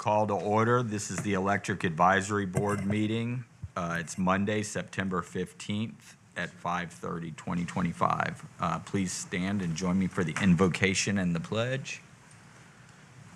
Call to order. This is the Electric Advisory Board meeting. It's Monday, September 15th at 5:30, 2025. Please stand and join me for the invocation and the pledge.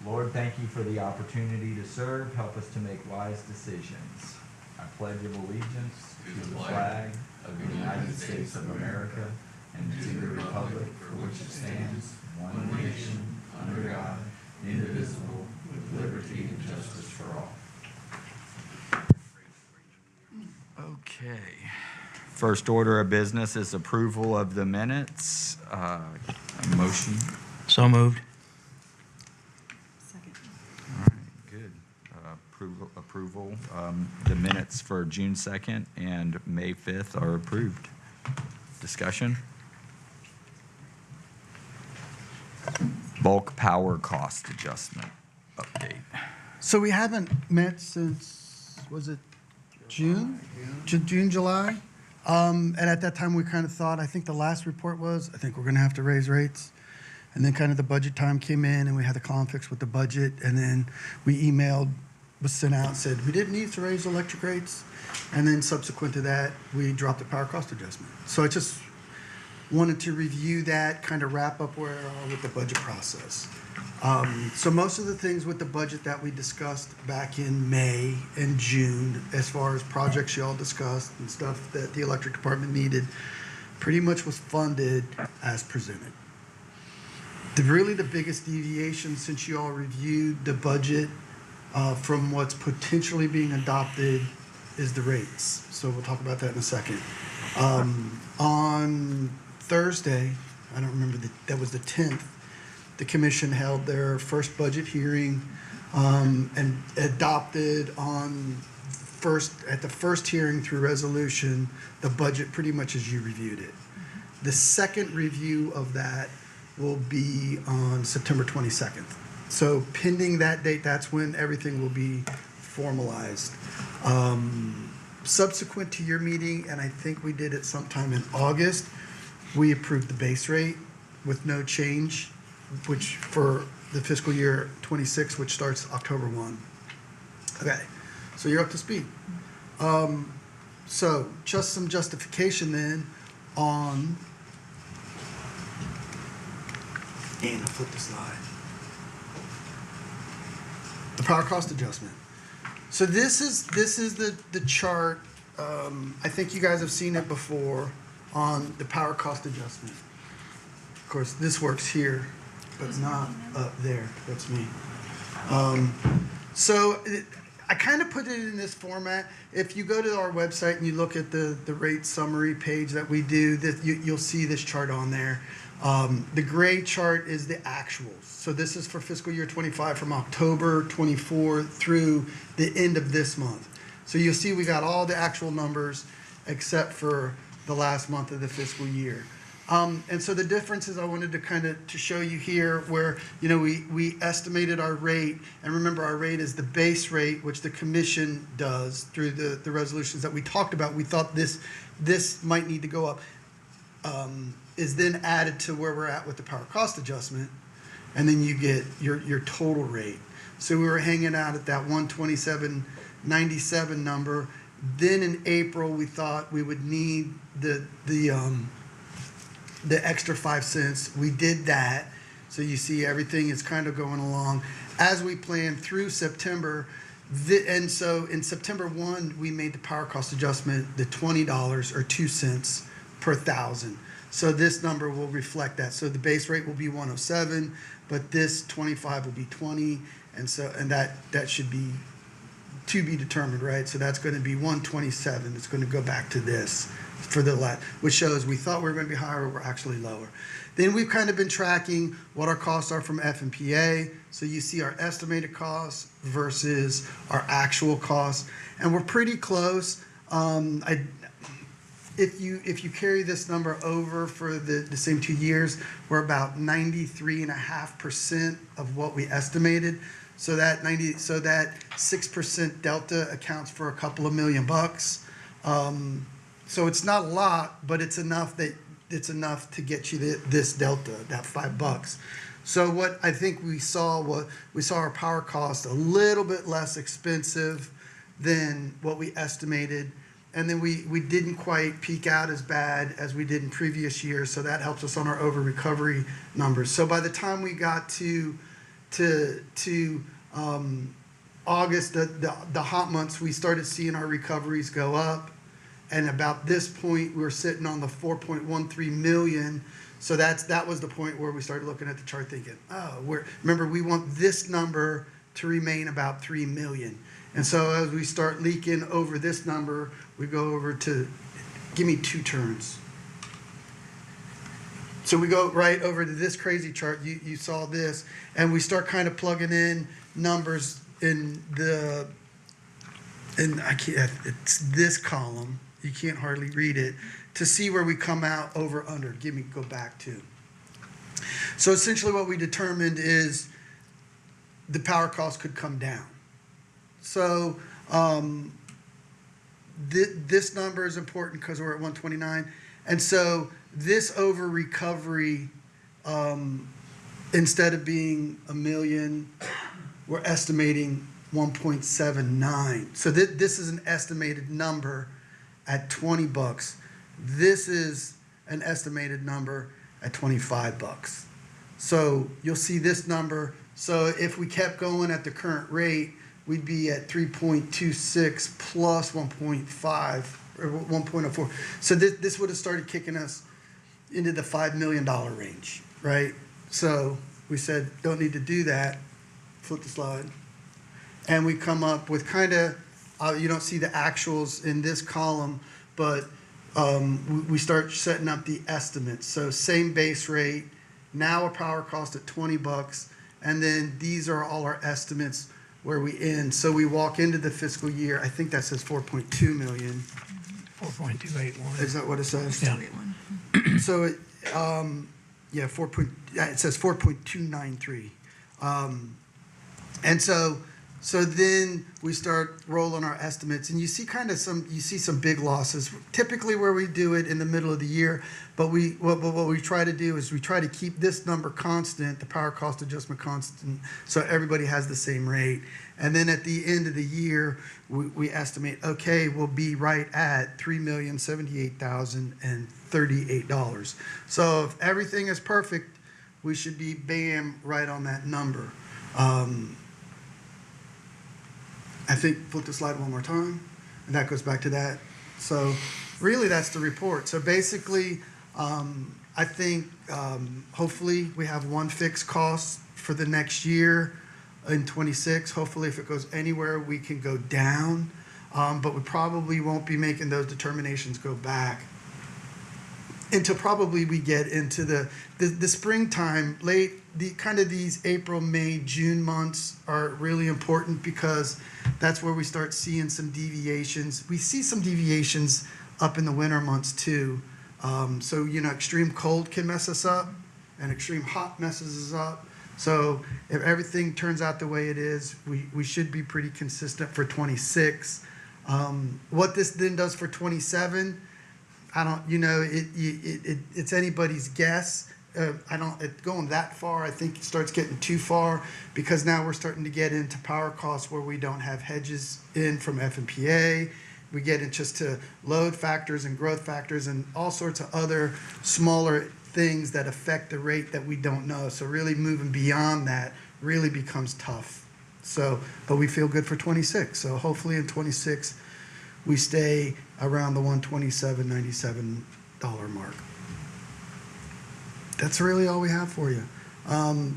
Lord, thank you for the opportunity to serve. Help us to make wise decisions. I pledge of allegiance to the flag of the United States of America and to the republic for which it stands, one nation, under God, indivisible, with liberty and justice for all. Okay. First order of business is approval of the minutes. A motion. So moved. Second. All right, good. Approval. The minutes for June 2nd and May 5th are approved. Discussion? Bulk power cost adjustment update. So we haven't met since, was it June? June, July? And at that time, we kind of thought, I think the last report was, I think we're going to have to raise rates. And then kind of the budget time came in and we had the conflicts with the budget. And then we emailed, was sent out, said we didn't need to raise electric rates. And then subsequent to that, we dropped the power cost adjustment. So I just wanted to review that, kind of wrap up where we are with the budget process. So most of the things with the budget that we discussed back in May and June, as far as projects y'all discussed and stuff that the electric department needed, pretty much was funded as presented. Really the biggest deviation since you all reviewed the budget from what's potentially being adopted is the rates. So we'll talk about that in a second. On Thursday, I don't remember, that was the 10th, the commission held their first budget hearing and adopted at the first hearing through resolution, the budget pretty much as you reviewed it. The second review of that will be on September 22nd. So pending that date, that's when everything will be formalized. Subsequent to your meeting, and I think we did it sometime in August, we approved the base rate with no change, which for the fiscal year 26, which starts October 1. Okay, so you're up to speed. So just some justification then on, and I'll flip the slide. The power cost adjustment. So this is the chart. I think you guys have seen it before on the power cost adjustment. Of course, this works here, but not up there. That's me. I kind of put it in this format. If you go to our website and you look at the rate summary page that we do, you'll see this chart on there. The gray chart is the actuals. So this is for fiscal year 25 from October 24 through the end of this month. So you'll see we got all the actual numbers except for the last month of the fiscal year. And so the differences I wanted to kind of to show you here where, you know, we estimated our rate, and remember our rate is the base rate, which the commission does through the resolutions that we talked about. We thought this might need to go up, is then added to where we're at with the power cost adjustment, and then you get your total rate. So we were hanging out at that 127.97 number. Then in April, we thought we would need the extra 5 cents. We did that. So you see everything is kind of going along as we planned through September. And so in September 1, we made the power cost adjustment the $20 or 2 cents per thousand. So this number will reflect that. So the base rate will be 107, but this 25 will be 20. And that should be to be determined, right? So that's going to be 127. It's going to go back to this for the which shows we thought we were going to be higher, we're actually lower. Then we've kind of been tracking what our costs are from F&PA. So you see our estimated costs versus our actual costs, and we're pretty close. If you carry this number over for the same 2 years, we're about 93.5% of what we estimated. So that 6% delta accounts for a couple of $1 million. So it's not a lot, but it's enough to get you this delta, that $5. So what I think we saw our power cost a little bit less expensive than what we estimated. And then we didn't quite peak out as bad as we did in previous years, so that helps us on our over recovery numbers. So by the time we got to August, the hot months, we started seeing our recoveries go up, and about this point we were sitting on the 4.13 million. So that was the point where we started looking at the chart thinking, oh, remember we want this number to remain about 3 million. And so as we start leaking over this number, we go over to, give me 2 turns. So we go right over to this crazy chart. You saw this, and we start kind of plugging in numbers in it's this column. You can't hardly read it, to see where we come out over under. Go back to. So essentially what we determined is the power cost could come down. So this number is important because we're at 129. And so this over recovery, instead of being $1 million, we're estimating 1.79. So this is an estimated number at $20. This is an estimated number at $25. So you'll see this number. So if we kept going at the current rate, we'd be at 3.26 plus 1.5 or 1.04. So this would have started kicking us into the $5 million range, right? So we said, don't need to do that. Flip the slide. And we come up with kind of, you don't see the actuals in this column, but we start setting up the estimates. So same base rate, now a power cost at $20, and then these are all our estimates where we end. So we walk into the fiscal year, I think that says 4.2 million. 4.281. Is that what it says? Yeah. So it, it says 4.293. And so then we start rolling our estimates, and you see some big losses. Typically where we do it in the middle of the year, but what we try to do is we try to keep this number constant, the power cost adjustment constant, so everybody has the same rate. And then at the end of the year, we estimate, okay, we'll be right at $3,078,038. So if everything is perfect, we should be bam right on that number. I think flip the slide one more time, and that goes back to that. So really that's the report. So basically, I think hopefully we have one fixed cost for the next year in 26. Hopefully if it goes anywhere, we can go down, but we probably won't be making those determinations go back until probably we get into the springtime. These April, May, June months are really important because that's where we start seeing some deviations. We see some deviations up in the winter months too. So, extreme cold can mess us up and extreme hot messes us up. So if everything turns out the way it is, we should be pretty consistent for 26. What this then does for 27, it's anybody's guess. Going that far, I think it starts getting too far because now we're starting to get into power costs where we don't have hedges in from FMPA. We get into just to load factors and growth factors and all sorts of other smaller things that affect the rate that we don't know. So really moving beyond that really becomes tough. So, but we feel good for 26. So hopefully in 26, we stay around the $127.97 mark. That's really all we have for you. I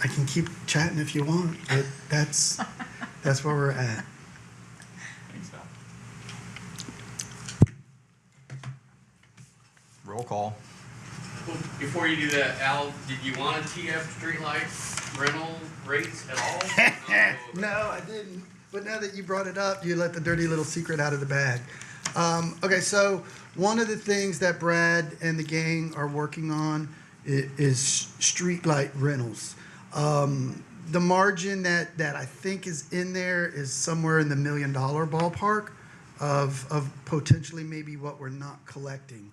can keep chatting if you want, but that's where we're at. Thanks, Al. Roll call. Before you do that, Al, did you want a TF streetlight rental rates at all? No, I didn't. But now that you brought it up, you let the dirty little secret out of the bag. Okay, so one of the things that Brad and the gang are working on is streetlight rentals. The margin that I think is in there is somewhere in the $1 million ballpark of potentially maybe what we're not collecting.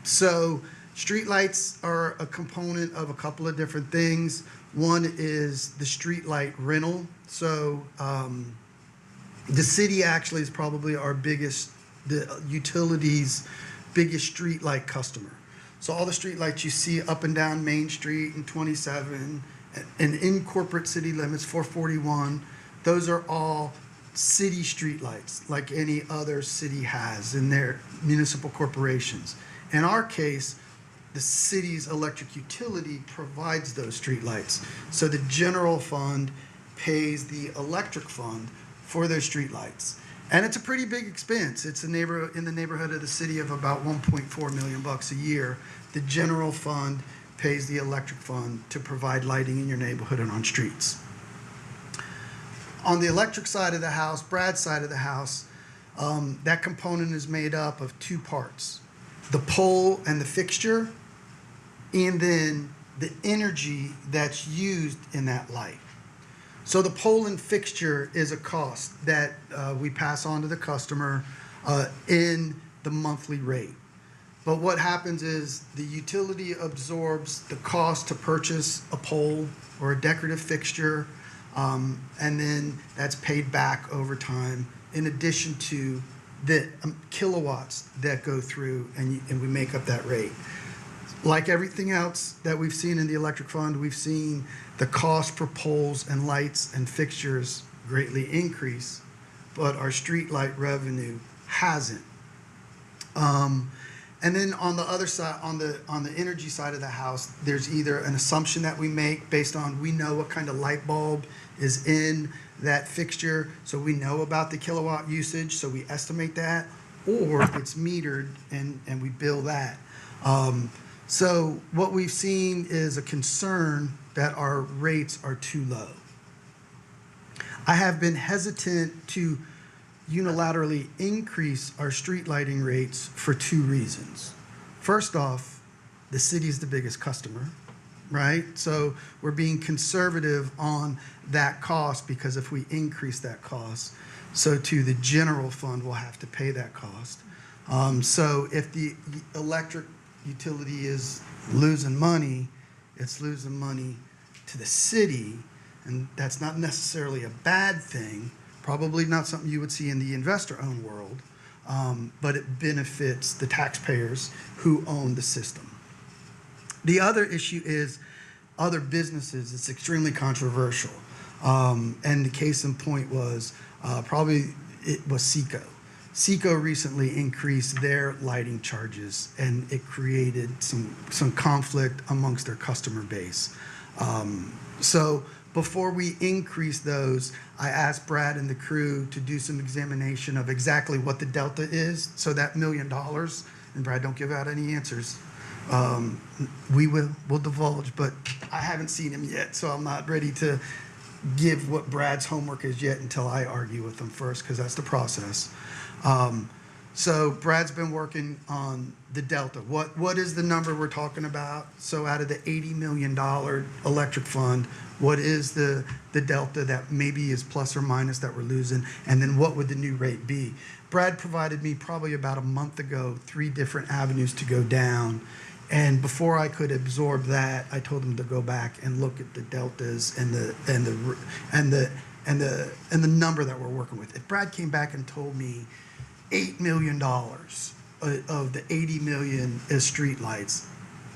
So Streetlights are a component of a couple of different things. One is the streetlight rental. So the city actually is probably our biggest, the utilities' biggest streetlight customer. So all the streetlights you see up and down Main Street and 27 and in corporate city limits, 441, those are all city streetlights like any other city has in their municipal corporations. In our case, the city's electric utility provides those streetlights. So the general fund pays the electric fund for those streetlights. And it's a pretty big expense. It's in the neighborhood of the city of about 1.4 million bucks a year. The general fund pays the electric fund to provide lighting in your neighborhood and on streets. On the electric side of the house, Brad's side of the house, that component is made up of two parts: the pole and the fixture, and then the energy that's used in that light. So the pole and fixture is a cost that we pass on to the customer in the monthly rate. But what happens is the utility absorbs the cost to purchase a pole or a decorative fixture, and then that's paid back over time in addition to the kilowatts that go through, and we make up that rate. Like everything else that we've seen in the electric fund, we've seen the cost for poles and lights and fixtures greatly increase, but our street light revenue hasn't. And then on the other side, on the energy side of the house, there's either an assumption that we make based on we know what kind of light bulb is in that fixture, so we know about the kilowatt usage, so we estimate that, or it's metered and we bill that. So what we've seen is a concern that our rates are too low. I have been hesitant to unilaterally increase our street lighting rates for two reasons. First off, the city is the biggest customer, right? So we're being conservative on that cost, because if we increase that cost, so too the general fund will have to pay that cost. So if the electric utility is losing money, it's losing money to the city, and that's not necessarily a bad thing. Probably not something you would see in the investor-owned world, but it benefits the taxpayers who own the system. The other issue is other businesses. It's extremely controversial, and the case in point was it was Seco. Seco recently increased their lighting charges, and it created some conflict amongst their customer base. So before we increase those, I asked Brad and the crew to do some examination of exactly what the delta is. So that $1 million, and Brad, don't give out any answers. We'll divulge, but I haven't seen him yet, so I'm not ready to give what Brad's homework is yet until I argue with him first, because that's the process. So Brad's been working on the delta. What is the number we're talking about? So out of the $80 million electric fund, what is the delta that maybe is plus or minus that we're losing? And then what would the new rate be? Brad provided me probably about a month ago 3 different avenues to go down. And before I could absorb that, I told him to go back and look at the deltas and the number that we're working with. If Brad came back and told me $8 million of the 80 million is streetlights,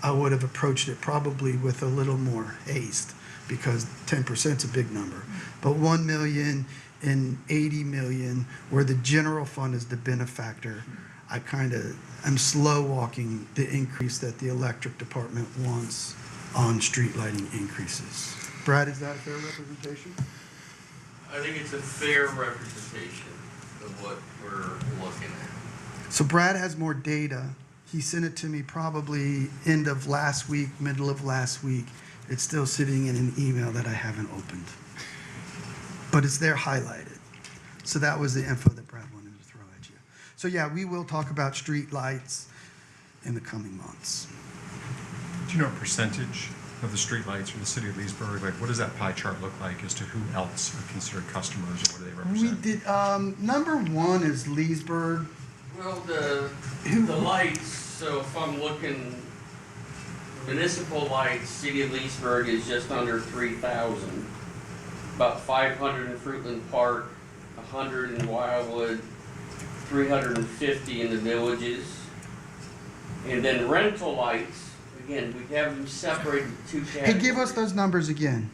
I would have approached it probably with a little more haste, because 10% is a big number. But 1 million and 80 million, where the general fund is the benefactor, I'm slow walking the increase that the electric department wants on street lighting increases. Brad, is that a fair representation? I think it's a fair representation of what we're looking at. So Brad has more data. He sent it to me probably end of last week, middle of last week. It's still sitting in an email that I haven't opened. But it's there highlighted. So that was the info that Brad wanted to throw at you. So yeah, we will talk about street lights in the coming months. Do you know a percentage of the streetlights for the city of Leesburg? Like, what does that pie chart look like as to who else are considered customers, or what do they represent? We did, number 1 is Leesburg. Well, the lights, so if I'm looking municipal lights, city of Leesburg is just under 3,000. About 500 in Fruitland Park, 100 in Wildwood, 350 in the villages. And then rental lights, again, we have them separated into two Hey, categories. give us those numbers again.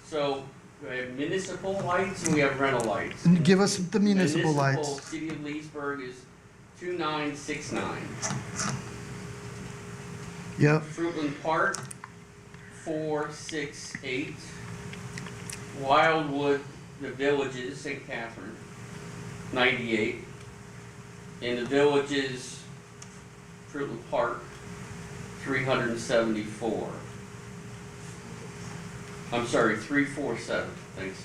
So we have municipal lights and we have rental lights. And give us the municipal lights. City of Leesburg is 2969. Yep. Fruitland Park, 468. Wildwood, the villages, St. Catherine, 98. In the villages, Fruitland Park, 374. I'm sorry, 347, thanks.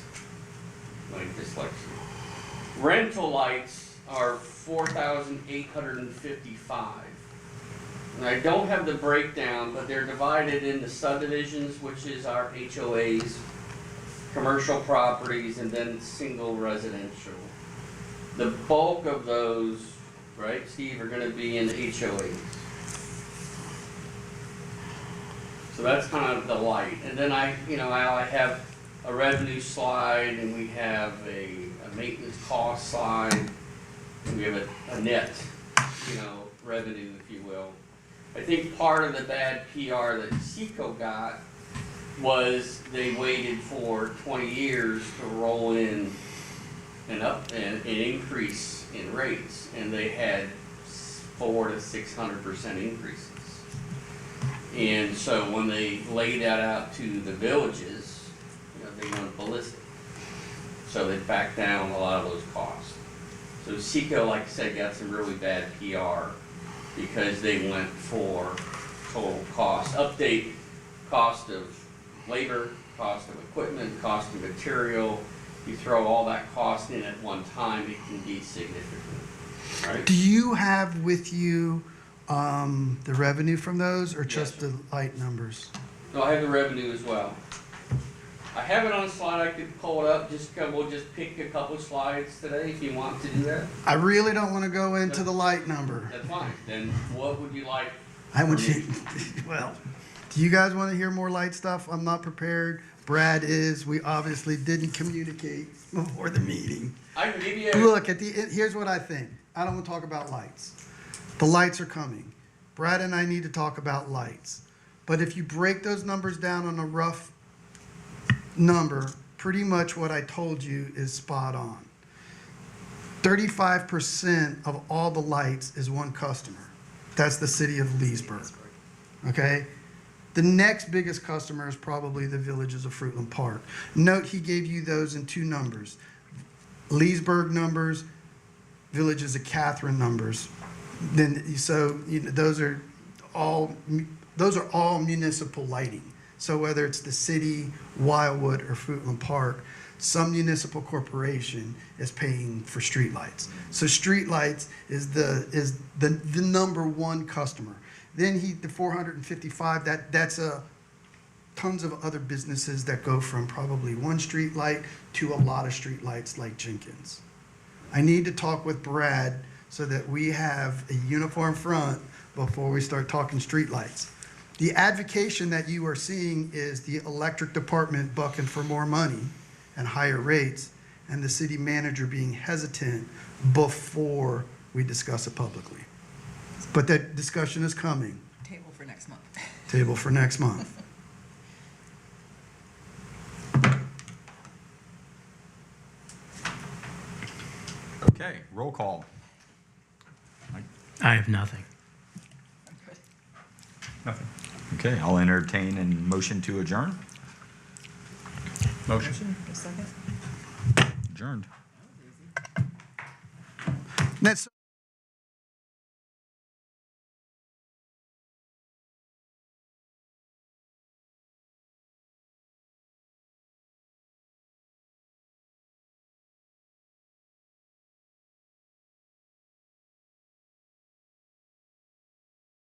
My dyslexia. Rental lights are 4,855. And I don't have the breakdown, but they're divided into subdivisions, which is our HOAs, commercial properties, and then single residential. The bulk of those, right, Steve, are gonna be in HOAs. So that's kind of the light. And then I have a revenue slide, and we have a maintenance cost slide, and we have a net, revenue, if you will. I think part of the bad PR that Seco got was they waited for 20 years to roll in an increase in rates, and they had 400% to 600% increases. And so when they laid that out to the villages, they went ballistic. So they backed down a lot of those costs. So Seco, like I said, got some really bad PR because they went for total cost, update cost of labor, cost of equipment, cost of material. You throw all that cost in at one time, it can be significant, right? Do you have with you the revenue from those, or just Yes, the light numbers? No, I have the revenue as well. I have it on a slide, I could pull it up, we'll just pick a couple slides today if you want to do that. I really don't want to go into the light number. That's fine, then what would you like? I want you, well, do you guys want to hear more light stuff? I'm not prepared. Brad is. We obviously didn't communicate before the meeting. I can give you Look, here's what I think. I don't want to talk about lights. The lights are coming. Brad and I need to talk about lights. But if you break those numbers down on a rough number, pretty much what I told you is spot on. 35% of all the lights is one customer. That's the city of Leesburg. Okay? The next biggest customer is probably the villages of Fruitland Park. Note he gave you those in two numbers. Leesburg numbers, villages of Catherine numbers. Those are all municipal lighting. So whether it's the city, Wildwood, or Fruitland Park, some municipal corporation is paying for streetlights. So streetlights is the number one customer. Then the 455, that's tons of other businesses that go from probably one street light to a lot of street lights like Jenkins. I need to talk with Brad so that we have a uniform front before we start talking street lights. The advocation that you are seeing is the electric department bucking for more money and higher rates, and the city manager being hesitant before we discuss it publicly. But that discussion is coming. Table for next month. Table for next month. Okay, roll call. I have nothing. Nothing. Okay, I'll entertain a motion to adjourn. Motion. A second. Adjourned. Next.